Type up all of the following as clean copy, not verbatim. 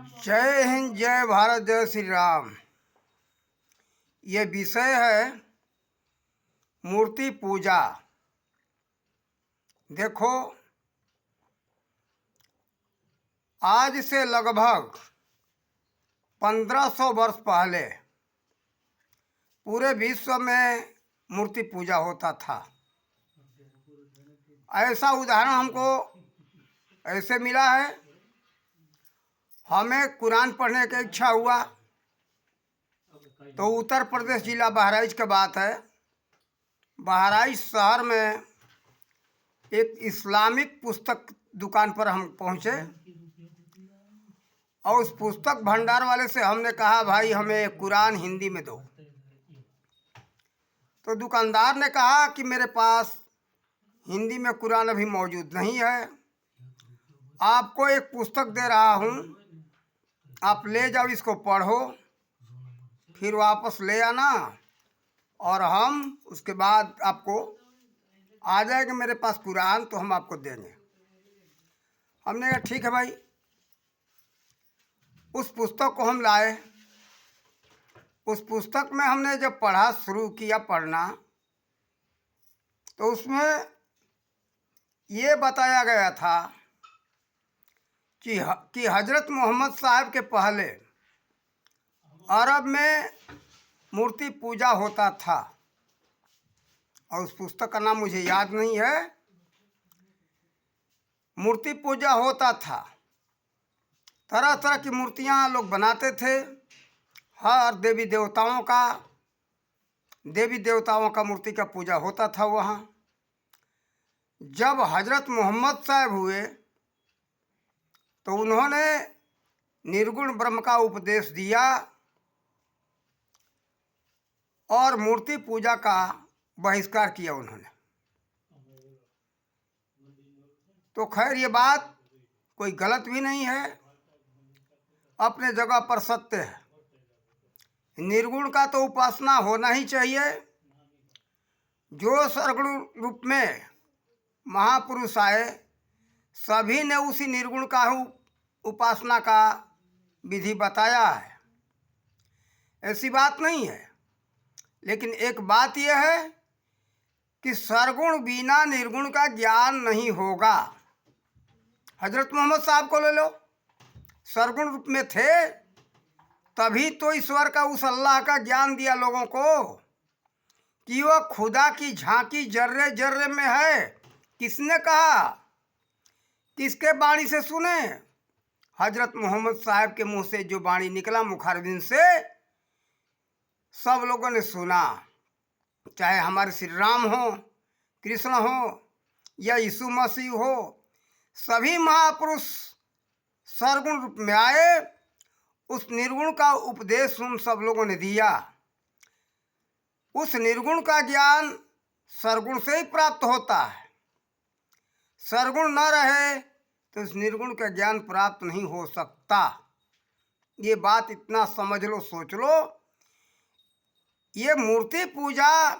जय हिंद, जय भारत, जय श्री राम। ये विषय है मूर्ति पूजा। देखो, आज से लगभग 1500 वर्ष पहले पूरे विश्व में मूर्ति पूजा होता था। ऐसा उदाहरण हमको ऐसे मिला है। हमें कुरान पढ़ने की इच्छा हुआ तो उत्तर प्रदेश जिला बहराइच की बात है। बहराइच शहर में एक इस्लामिक पुस्तक दुकान पर हम पहुँचे और उस पुस्तक भंडार वाले से हमने कहा, भाई हमें कुरान हिंदी में दो। तो दुकानदार ने कहा कि मेरे पास हिंदी में कुरान अभी मौजूद नहीं है, आपको एक पुस्तक दे रहा हूँ, आप ले जाओ, इसको पढ़ो, फिर वापस ले आना और हम उसके बाद आपको आ जाएगा मेरे पास कुरान तो हम आपको देंगे। हमने कहा ठीक है भाई। उस पुस्तक को हम लाए। उस पुस्तक में हमने जब पढ़ा शुरू किया पढ़ना तो उसमें ये बताया गया था कि हजरत मोहम्मद साहब के पहले अरब में मूर्ति पूजा होता था। और उस पुस्तक का नाम मुझे याद नहीं है। मूर्ति पूजा होता था, तरह तरह की मूर्तियां लोग बनाते थे। हर देवी देवताओं का मूर्ति का पूजा होता था वहाँ। जब हजरत मोहम्मद साहब हुए तो उन्होंने निर्गुण ब्रह्म का उपदेश दिया और मूर्ति पूजा का बहिष्कार किया उन्होंने। तो खैर ये बात कोई गलत भी नहीं है, अपने जगह पर सत्य है। निर्गुण का तो उपासना होना ही चाहिए। जो सरगुण रूप में महापुरुष आए सभी ने उसी निर्गुण का उपासना का विधि बताया है, ऐसी बात नहीं है। लेकिन एक बात यह है कि सरगुण बिना निर्गुण का ज्ञान नहीं होगा। हजरत मोहम्मद साहब को ले लो, सरगुण रूप में थे, तभी तो ईश्वर का उस अल्लाह का ज्ञान दिया लोगों को कि वह खुदा की झांकी जर्रे जर्रे में है। किसने कहा? किसके वाणी से सुने? हजरत मोहम्मद साहब के मुंह से जो वाणी निकला मुखारबिन से, सब लोगों ने सुना। चाहे हमारे श्री राम हो, कृष्ण हो या यीशु मसीह हो, सभी महापुरुष सरगुण रूप में आए, उस निर्गुण का उपदेश उन सब लोगों ने दिया। उस निर्गुण का ज्ञान सरगुण से ही प्राप्त होता है। सरगुण न रहे तो उस निर्गुण का ज्ञान प्राप्त नहीं हो सकता। ये बात इतना समझ लो, सोच लो। ये मूर्ति पूजा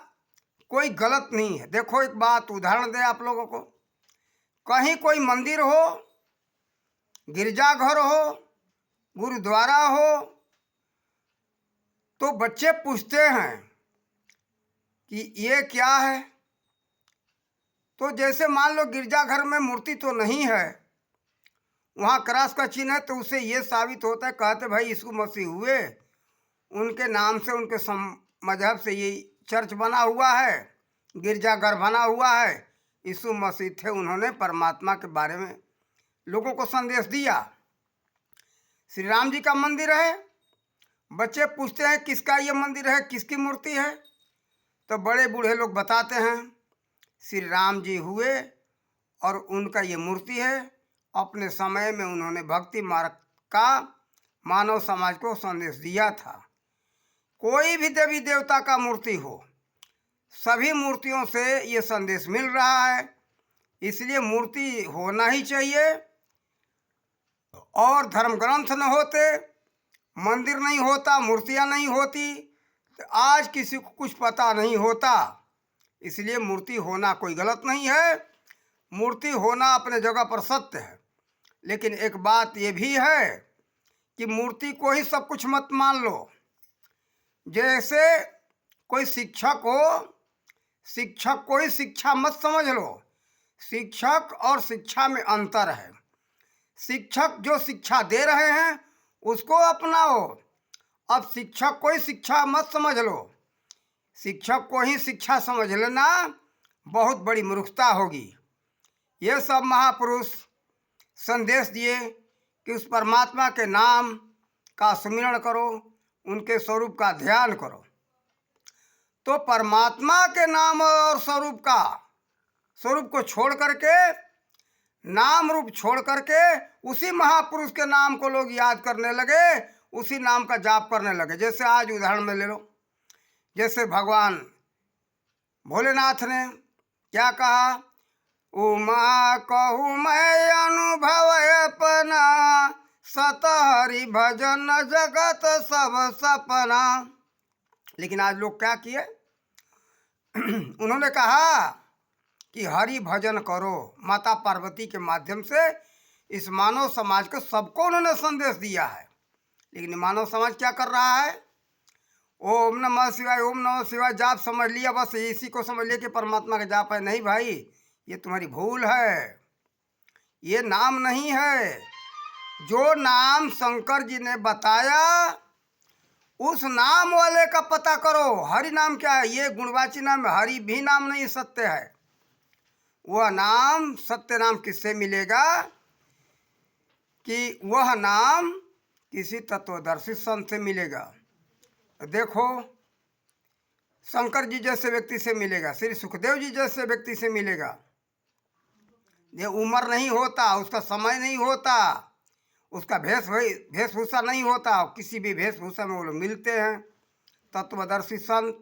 कोई गलत नहीं है। देखो, एक बात उदाहरण दे आप लोगों को। कहीं कोई मंदिर हो, गिरजाघर हो, गुरुद्वारा हो, तो बच्चे पूछते हैं कि ये क्या है। तो जैसे मान लो गिरजाघर में मूर्ति तो नहीं है, वहाँ क्रॉस का चिन्ह है, तो उससे ये साबित होता है, कहते भाई यीशु मसीह हुए, उनके नाम से, उनके मजहब से ये चर्च बना हुआ है, गिरजाघर बना हुआ है। यीशु मसीह थे, उन्होंने परमात्मा के बारे में लोगों को संदेश दिया। श्री राम जी का मंदिर है, बच्चे पूछते हैं किसका ये मंदिर है, किसकी मूर्ति है, तो बड़े बूढ़े लोग बताते हैं श्री राम जी हुए और उनका ये मूर्ति है। अपने समय में उन्होंने भक्ति मार्ग का मानव समाज को संदेश दिया था। कोई भी देवी देवता का मूर्ति हो, सभी मूर्तियों से ये संदेश मिल रहा है, इसलिए मूर्ति होना ही चाहिए। और धर्म ग्रंथ न होते, मंदिर नहीं होता, मूर्तियां नहीं होती, तो आज किसी को कुछ पता नहीं होता। इसलिए मूर्ति होना कोई गलत नहीं है, मूर्ति होना अपने जगह पर सत्य है। लेकिन एक बात ये भी है कि मूर्ति को ही सब कुछ मत मान लो। जैसे कोई शिक्षक हो, शिक्षक को ही शिक्षा मत समझ लो। शिक्षक और शिक्षा में अंतर है। शिक्षक जो शिक्षा दे रहे हैं उसको अपनाओ। अब शिक्षक को ही शिक्षा मत समझ लो। शिक्षक को ही शिक्षा समझ लेना बहुत बड़ी मूर्खता होगी। ये सब महापुरुष संदेश दिए कि उस परमात्मा के नाम का सुमिरन करो, उनके स्वरूप का ध्यान करो। तो परमात्मा के नाम और स्वरूप को छोड़ करके, नाम रूप छोड़ करके उसी महापुरुष के नाम को लोग याद करने लगे, उसी नाम का जाप करने लगे। जैसे आज उदाहरण में ले लो, जैसे भगवान भोलेनाथ ने क्या कहा, उमा कहूँ मैं अनुभव अपना, सत हरि भजन जगत सब सपना। लेकिन आज लोग क्या किए, उन्होंने कहा कि हरि भजन करो। माता पार्वती के माध्यम से इस मानव समाज को सबको उन्होंने संदेश दिया है। लेकिन मानव समाज क्या कर रहा है, ओम नमः शिवाय, ओम नमः शिवाय जाप समझ लिया, बस इसी को समझ लिया कि परमात्मा का जाप है। नहीं भाई, ये तुम्हारी भूल है। ये नाम नहीं है। जो नाम शंकर जी ने बताया उस नाम वाले का पता करो। हरि नाम क्या है, ये गुणवाची नाम है। हरि भी नाम नहीं, सत्य है। वह नाम, सत्य नाम किससे मिलेगा कि वह नाम किसी तत्वदर्शी संत से मिलेगा। देखो, शंकर जी जैसे व्यक्ति से मिलेगा, श्री सुखदेव जी जैसे व्यक्ति से मिलेगा। ये उम्र नहीं होता, उसका समय नहीं होता, उसका वेशभूषा नहीं होता। किसी भी वेशभूषा में वो लोग मिलते हैं। तत्वदर्शी संत,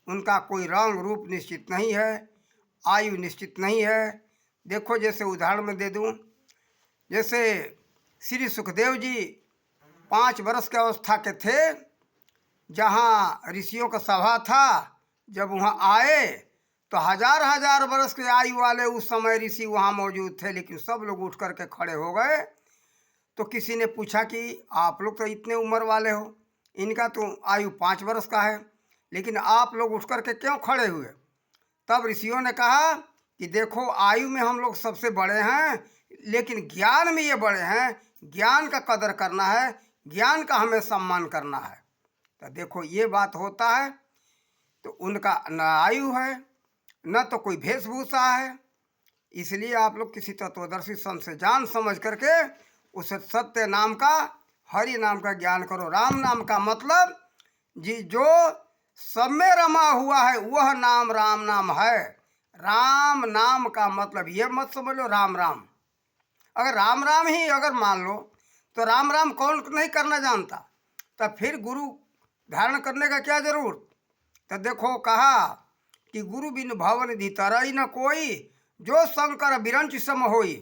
उनका कोई रंग रूप निश्चित नहीं है, आयु निश्चित नहीं है। देखो, जैसे उदाहरण में दे दूं, जैसे श्री सुखदेव जी 5 वर्ष के अवस्था के थे, जहाँ ऋषियों का सभा था। जब वहाँ आए तो हजार हजार वर्ष के आयु वाले उस समय ऋषि वहाँ मौजूद थे, लेकिन सब लोग उठ करके खड़े हो गए। तो किसी ने पूछा कि आप लोग तो इतने उम्र वाले हो, इनका तो आयु 5 वर्ष का है, लेकिन आप लोग उठ करके क्यों खड़े हुए। तब ऋषियों ने कहा कि देखो, आयु में हम लोग सबसे बड़े हैं, लेकिन ज्ञान में ये बड़े हैं। ज्ञान का कदर करना है, ज्ञान का हमें सम्मान करना है। तो देखो, ये बात होता है। तो उनका न आयु है, न तो कोई वेशभूषा है। इसलिए आप लोग किसी तत्वदर्शी संत से जान समझ करके उस सत्य नाम का, हरि नाम का ज्ञान करो। राम नाम का मतलब जी जो सब में रमा हुआ है वह नाम राम नाम है। राम नाम का मतलब ये मत समझ लो राम राम। अगर राम राम ही अगर मान लो तो राम राम कौन नहीं करना जानता, तब फिर गुरु धारण करने का क्या जरूरत। तो देखो, कहा कि गुरु बिन भवन धीतरई न कोई, जो शंकर बिरंच सम होई।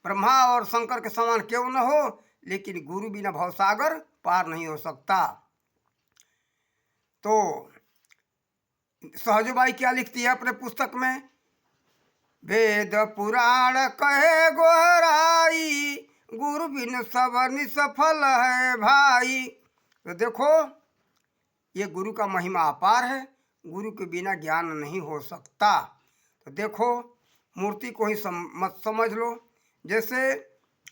ब्रह्मा और शंकर के समान क्यों न हो, लेकिन गुरु बिना भवसागर पार नहीं हो सकता। तो सहजबाई क्या लिखती है अपने पुस्तक में, वेद पुराण कहे गोहराई, गुरु बिन सब निसफल है भाई। तो देखो, ये गुरु का महिमा अपार है। गुरु के बिना ज्ञान नहीं हो सकता। तो देखो, मूर्ति को ही मत समझ लो। जैसे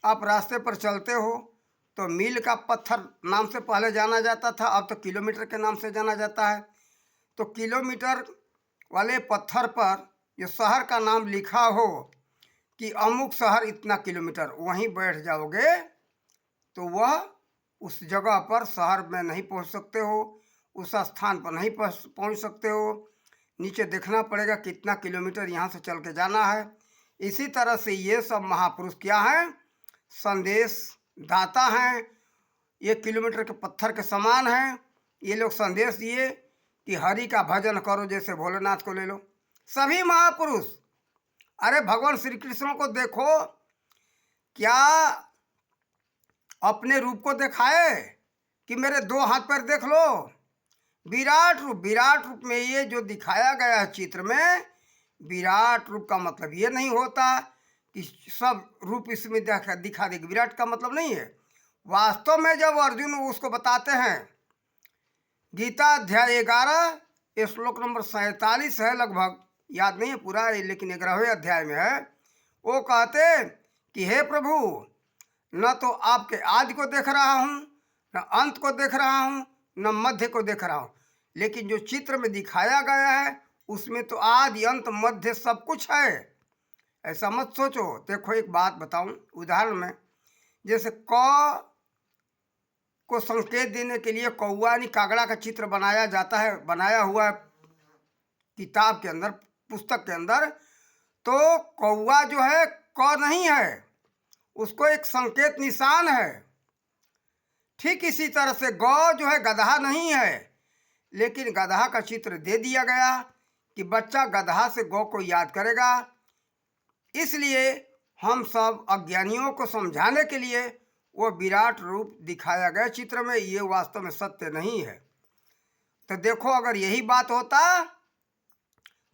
आप रास्ते पर चलते हो तो मील का पत्थर नाम से पहले जाना जाता था, अब तो किलोमीटर के नाम से जाना जाता है। तो किलोमीटर वाले पत्थर पर जो शहर का नाम लिखा हो कि अमुक शहर इतना किलोमीटर, वहीं बैठ जाओगे तो वह उस जगह पर, शहर में नहीं पहुंच सकते हो, उस स्थान पर नहीं पहुंच सकते हो। नीचे देखना पड़ेगा कितना किलोमीटर यहाँ से चल के जाना है। इसी तरह से ये सब महापुरुष क्या हैं, संदेश दाता हैं। ये किलोमीटर के पत्थर के समान हैं। ये लोग संदेश दिए कि हरि का भजन करो। जैसे भोलेनाथ को ले लो, सभी महापुरुष, अरे भगवान श्री कृष्ण को देखो, क्या अपने रूप को दिखाए कि मेरे 2 हाथ पैर देख लो। विराट रूप में ये जो दिखाया गया है चित्र में, विराट रूप का मतलब ये नहीं होता कि सब रूप इसमें दिखा देगी। विराट का मतलब नहीं है, वास्तव में जब अर्जुन उसको बताते हैं, गीता अध्याय 11 श्लोक नंबर 47 है, लगभग याद नहीं है पूरा, लेकिन 11वें अध्याय में है। वो कहते कि हे प्रभु, न तो आपके आदि को देख रहा हूँ, न अंत को देख रहा हूँ, न मध्य को देख रहा हूँ, लेकिन जो चित्र में दिखाया गया है उसमें तो आदि अंत मध्य सब कुछ है। ऐसा मत सोचो। देखो एक बात बताऊं उदाहरण में, जैसे क को संकेत देने के लिए कौवा यानी कागड़ा का चित्र बनाया जाता है, बनाया हुआ है किताब के अंदर, पुस्तक के अंदर, तो कौवा जो है क नहीं है, उसको एक संकेत निशान है। ठीक इसी तरह से गौ जो है गधा नहीं है, लेकिन गधा का चित्र दे दिया गया कि बच्चा गधा से गौ को याद करेगा। इसलिए हम सब अज्ञानियों को समझाने के लिए वो विराट रूप दिखाया गया चित्र में, ये वास्तव में सत्य नहीं है। तो देखो अगर यही बात होता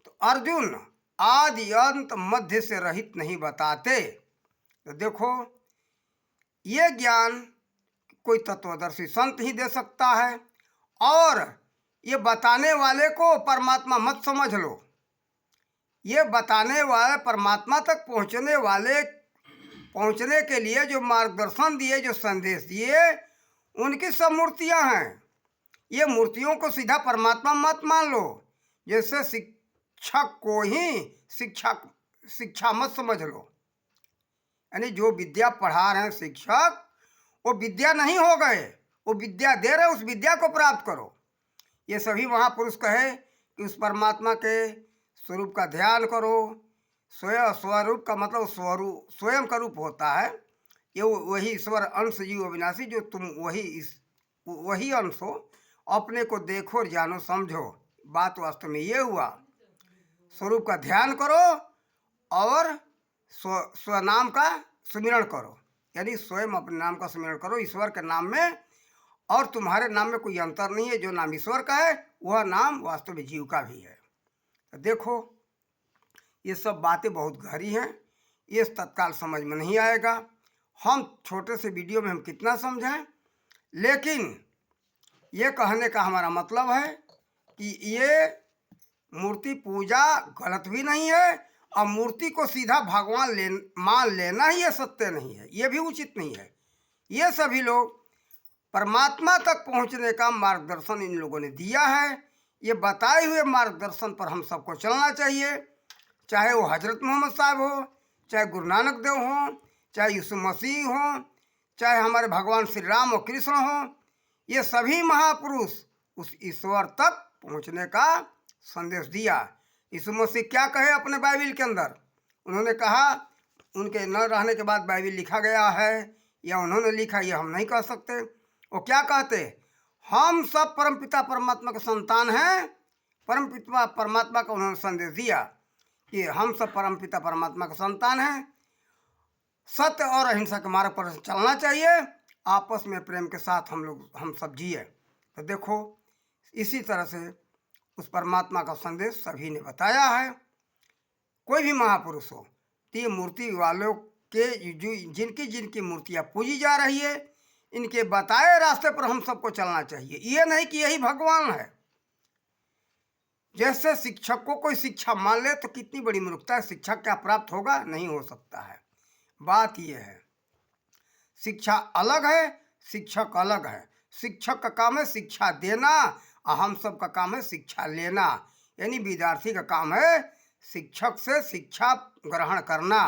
तो अर्जुन आदि अंत मध्य से रहित नहीं बताते। तो देखो ये ज्ञान कोई तत्वदर्शी संत ही दे सकता है, और ये बताने वाले को परमात्मा मत समझ लो। ये बताने वाले परमात्मा तक पहुंचने के लिए जो मार्गदर्शन दिए, जो संदेश दिए, उनकी सब मूर्तियां हैं। ये मूर्तियों को सीधा परमात्मा मत मान लो। जैसे शिक्षक को ही शिक्षा मत समझ लो, यानी जो विद्या पढ़ा रहे हैं शिक्षक, वो विद्या नहीं हो गए, वो विद्या दे रहे, उस विद्या को प्राप्त करो। ये सभी महापुरुष कहे कि उस परमात्मा के स्वरूप का ध्यान करो। स्वरूप का मतलब स्वयं का रूप होता है। ये वही ईश्वर अंश जीव अविनाशी, जो तुम वही अंश हो। अपने को देखो और जानो समझो। बात वास्तव में ये हुआ, स्वरूप का ध्यान करो और स्वनाम का सुमिरण करो, यानी स्वयं अपने नाम का सुमिरण करो ईश्वर के नाम में, और तुम्हारे नाम में कोई अंतर नहीं है। जो नाम ईश्वर का है वह नाम वास्तव में जीव का भी है। तो देखो ये सब बातें बहुत गहरी हैं, ये तत्काल समझ में नहीं आएगा। हम छोटे से वीडियो में हम कितना समझें, लेकिन ये कहने का हमारा मतलब है कि ये मूर्ति पूजा गलत भी नहीं है, और मूर्ति को सीधा भगवान मान लेना ही ये सत्य नहीं है, ये भी उचित नहीं है। ये सभी लोग परमात्मा तक पहुंचने का मार्गदर्शन इन लोगों ने दिया है। ये बताए हुए मार्गदर्शन पर हम सबको चलना चाहिए, चाहे वो हजरत मोहम्मद साहब हो, चाहे गुरु नानक देव हो, चाहे यीशु मसीह हो, चाहे हमारे भगवान श्री राम और कृष्ण हो। ये सभी महापुरुष उस ईश्वर तक पहुंचने का संदेश दिया। यीशु मसीह क्या कहे अपने बाइबिल के अंदर? उन्होंने कहा, उनके न रहने के बाद बाइबिल लिखा गया है या उन्होंने लिखा, ये हम नहीं कह सकते। वो क्या कहते? हम सब परमपिता परमात्मा के संतान हैं। परमपिता परमात्मा का उन्होंने संदेश दिया कि हम सब परमपिता परमात्मा के संतान हैं। सत्य और अहिंसा के मार्ग पर चलना चाहिए, आपस में प्रेम के साथ हम सब जिए। तो देखो इसी तरह से उस परमात्मा का संदेश सभी ने बताया है। कोई भी महापुरुष हो, तो ये मूर्ति वालों के जिनकी मूर्तियाँ पूजी जा रही है, इनके बताए रास्ते पर हम सबको चलना चाहिए। ये नहीं कि यही भगवान है। जैसे शिक्षक को कोई शिक्षा मान ले तो कितनी बड़ी मूर्खता है। शिक्षक क्या प्राप्त होगा? नहीं हो सकता है। बात यह है, शिक्षा अलग है, शिक्षक अलग है। शिक्षक का काम है शिक्षा देना, और हम सब का काम है शिक्षा लेना। यानी विद्यार्थी का काम है शिक्षक से शिक्षा ग्रहण करना।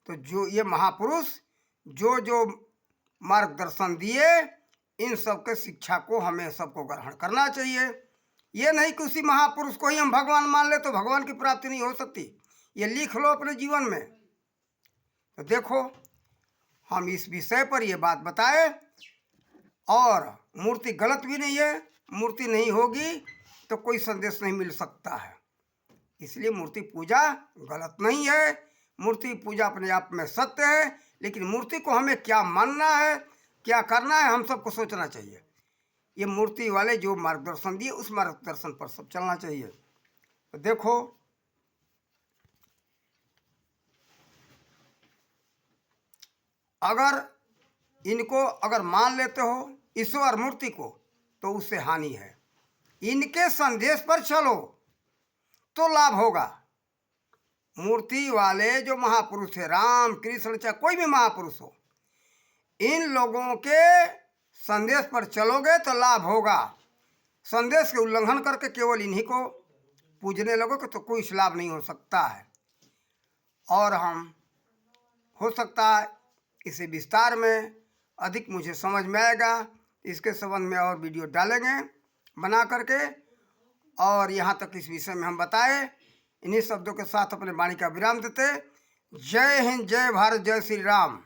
तो जो ये महापुरुष जो मार्गदर्शन दिए, इन सब के शिक्षा को हमें सबको ग्रहण करना चाहिए। ये नहीं कि उसी महापुरुष को ही हम भगवान मान ले तो भगवान की प्राप्ति नहीं हो सकती। ये लिख लो अपने जीवन में। तो देखो हम इस विषय पर ये बात बताए, और मूर्ति गलत भी नहीं है। मूर्ति नहीं होगी तो कोई संदेश नहीं मिल सकता है। इसलिए मूर्ति पूजा गलत नहीं है। मूर्ति पूजा अपने आप में सत्य है, लेकिन मूर्ति को हमें क्या मानना है, क्या करना है, हम सबको सोचना चाहिए। ये मूर्ति वाले जो मार्गदर्शन दिए उस मार्गदर्शन पर सब चलना चाहिए। तो देखो अगर इनको अगर मान लेते हो ईश्वर मूर्ति को तो उससे हानि है। इनके संदेश पर चलो तो लाभ होगा। मूर्ति वाले जो महापुरुष है, राम कृष्ण चाहे कोई भी महापुरुष हो, इन लोगों के संदेश पर चलोगे तो लाभ होगा। संदेश के उल्लंघन करके केवल इन्हीं को पूजने लगोगे तो कोई लाभ नहीं हो सकता है। और हम हो सकता है इसे विस्तार में अधिक मुझे समझ में आएगा, इसके संबंध में और वीडियो डालेंगे बना करके। और यहाँ तक इस विषय में हम बताए। इन्हीं शब्दों के साथ अपने वाणी का विराम देते। जय हिंद, जय भारत, जय श्री राम।